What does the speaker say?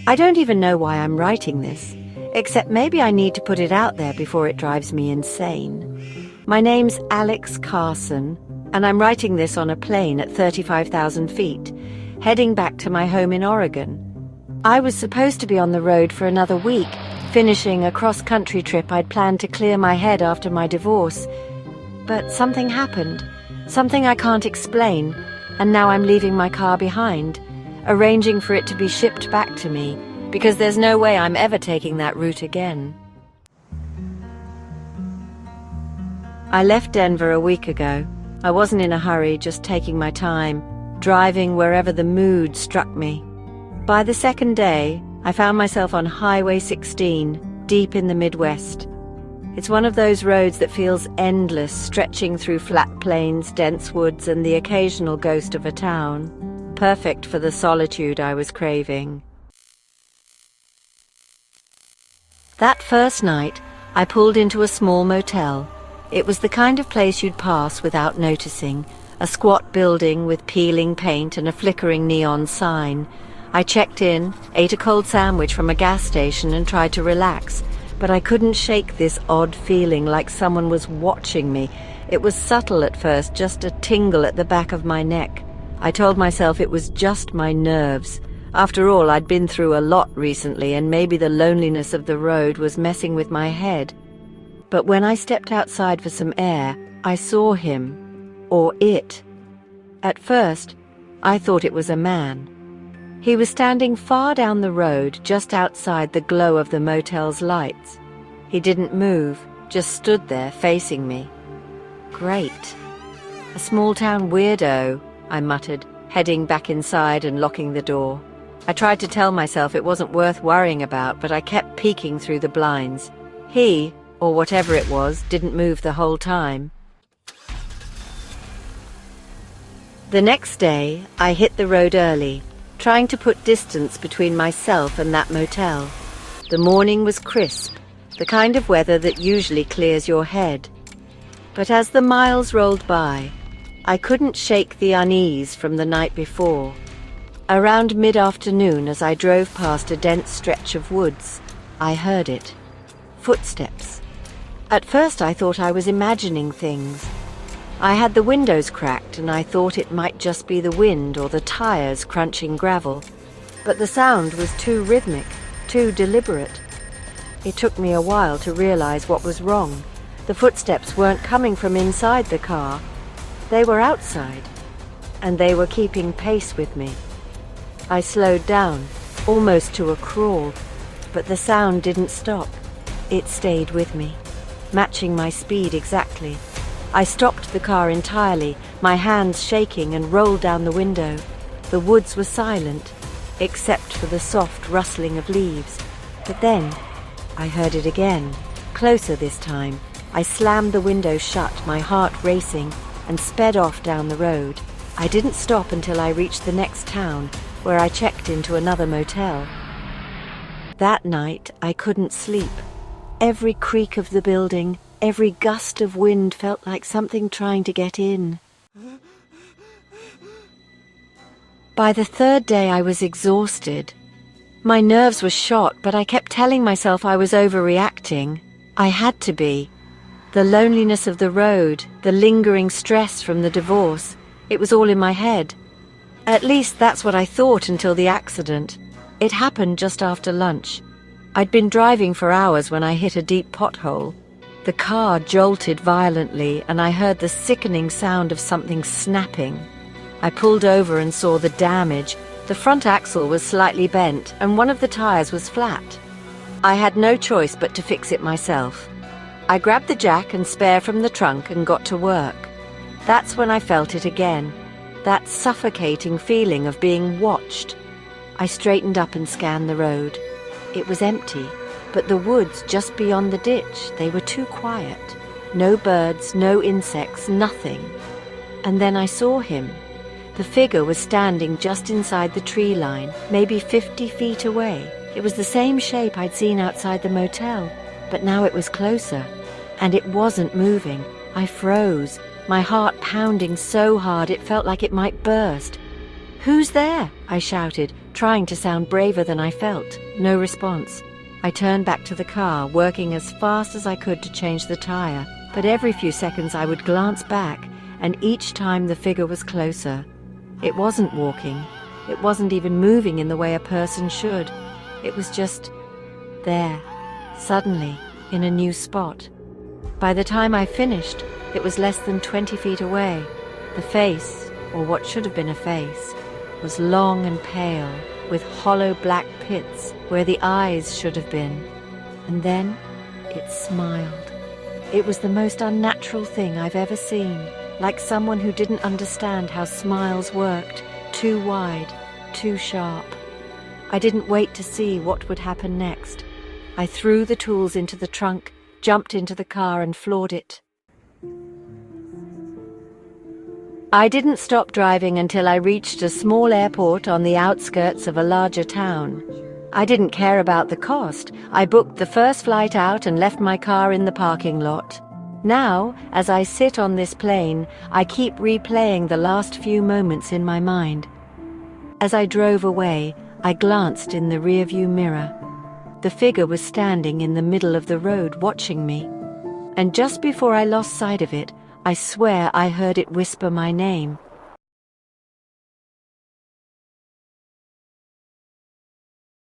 I don't even know why I'm writing this, except maybe I need to put it out there before it drives me insane. My name's Alex Carson, and I'm writing this on a plane at 35,000 feet, heading back to my home in Oregon. I was supposed to be on the road for another week, finishing a cross-country trip I'd planned to clear my head after my divorce. But something happened, something I can't explain, and now I'm leaving my car behind, arranging for it to be shipped back to me, because there's no way I'm ever taking that route again. I left Denver a week ago. I wasn't in a hurry, just taking my time, driving wherever the mood struck me. By the second day, I found myself on Highway 16, deep in the Midwest. It's one of those roads that feels endless, stretching through flat plains, dense woods, and the occasional ghost of a town. Perfect for the solitude I was craving. That first night, I pulled into a small motel. It was the kind of place you'd pass without noticing, a squat building with peeling paint and a flickering neon sign. I checked in, ate a cold sandwich from a gas station and tried to relax, but I couldn't shake this odd feeling like someone was watching me. It was subtle at first, just a tingle at the back of my neck. I told myself it was just my nerves. After all, I'd been through a lot recently, and maybe the loneliness of the road was messing with my head. But when I stepped outside for some air, I saw him, or it. At first, I thought it was a man. He was standing far down the road, just outside the glow of the motel's lights. He didn't move, just stood there facing me. Great. A small-town weirdo, I muttered, heading back inside and locking the door. I tried to tell myself it wasn't worth worrying about, but I kept peeking through the blinds. He, or whatever it was, didn't move the whole time. The next day, I hit the road early, trying to put distance between myself and that motel. The morning was crisp, the kind of weather that usually clears your head. But as the miles rolled by, I couldn't shake the unease from the night before. Around mid-afternoon, as I drove past a dense stretch of woods, I heard it. Footsteps. At first I thought I was imagining things. I had the windows cracked and I thought it might just be the wind or the tires crunching gravel. But the sound was too rhythmic, too deliberate. It took me a while to realize what was wrong. The footsteps weren't coming from inside the car. They were outside, and they were keeping pace with me. I slowed down, almost to a crawl, but the sound didn't stop. It stayed with me, matching my speed exactly. I stopped the car entirely, my hands shaking, and rolled down the window. The woods were silent, except for the soft rustling of leaves. But then, I heard it again, closer this time. I slammed the window shut, my heart racing, and sped off down the road. I didn't stop until I reached the next town, where I checked into another motel. That night, I couldn't sleep. Every creak of the building, every gust of wind felt like something trying to get in. By the third day, I was exhausted. My nerves were shot, but I kept telling myself I was overreacting. I had to be. The loneliness of the road, the lingering stress from the divorce, it was all in my head. At least that's what I thought until the accident. It happened just after lunch. I'd been driving for hours when I hit a deep pothole. The car jolted violently, and I heard the sickening sound of something snapping. I pulled over and saw the damage. The front axle was slightly bent, and one of the tires was flat. I had no choice but to fix it myself. I grabbed the jack and spare from the trunk and got to work. That's when I felt it again, that suffocating feeling of being watched. I straightened up and scanned the road. It was empty, but the woods just beyond the ditch, they were too quiet. No birds, no insects, nothing. And then I saw him. The figure was standing just inside the tree line, maybe 50 feet away. It was the same shape I'd seen outside the motel, but now it was closer. And it wasn't moving. I froze, my heart pounding so hard it felt like it might burst. "Who's there?" I shouted, trying to sound braver than I felt. No response. I turned back to the car, working as fast as I could to change the tire, but every few seconds I would glance back, and each time the figure was closer. It wasn't walking. It wasn't even moving in the way a person should. It was just there, suddenly, in a new spot. By the time I finished, it was less than 20 feet away. The face, or what should have been a face, was long and pale, with hollow black pits where the eyes should have been. And then it smiled. It was the most unnatural thing I've ever seen, like someone who didn't understand how smiles worked, too wide, too sharp. I didn't wait to see what would happen next. I threw the tools into the trunk, jumped into the car and floored it. I didn't stop driving until I reached a small airport on the outskirts of a larger town. I didn't care about the cost. I booked the first flight out and left my car in the parking lot. Now, as I sit on this plane, I keep replaying the last few moments in my mind. As I drove away, I glanced in the rearview mirror. The figure was standing in the middle of the road watching me. And just before I lost sight of it, I swear I heard it whisper my name.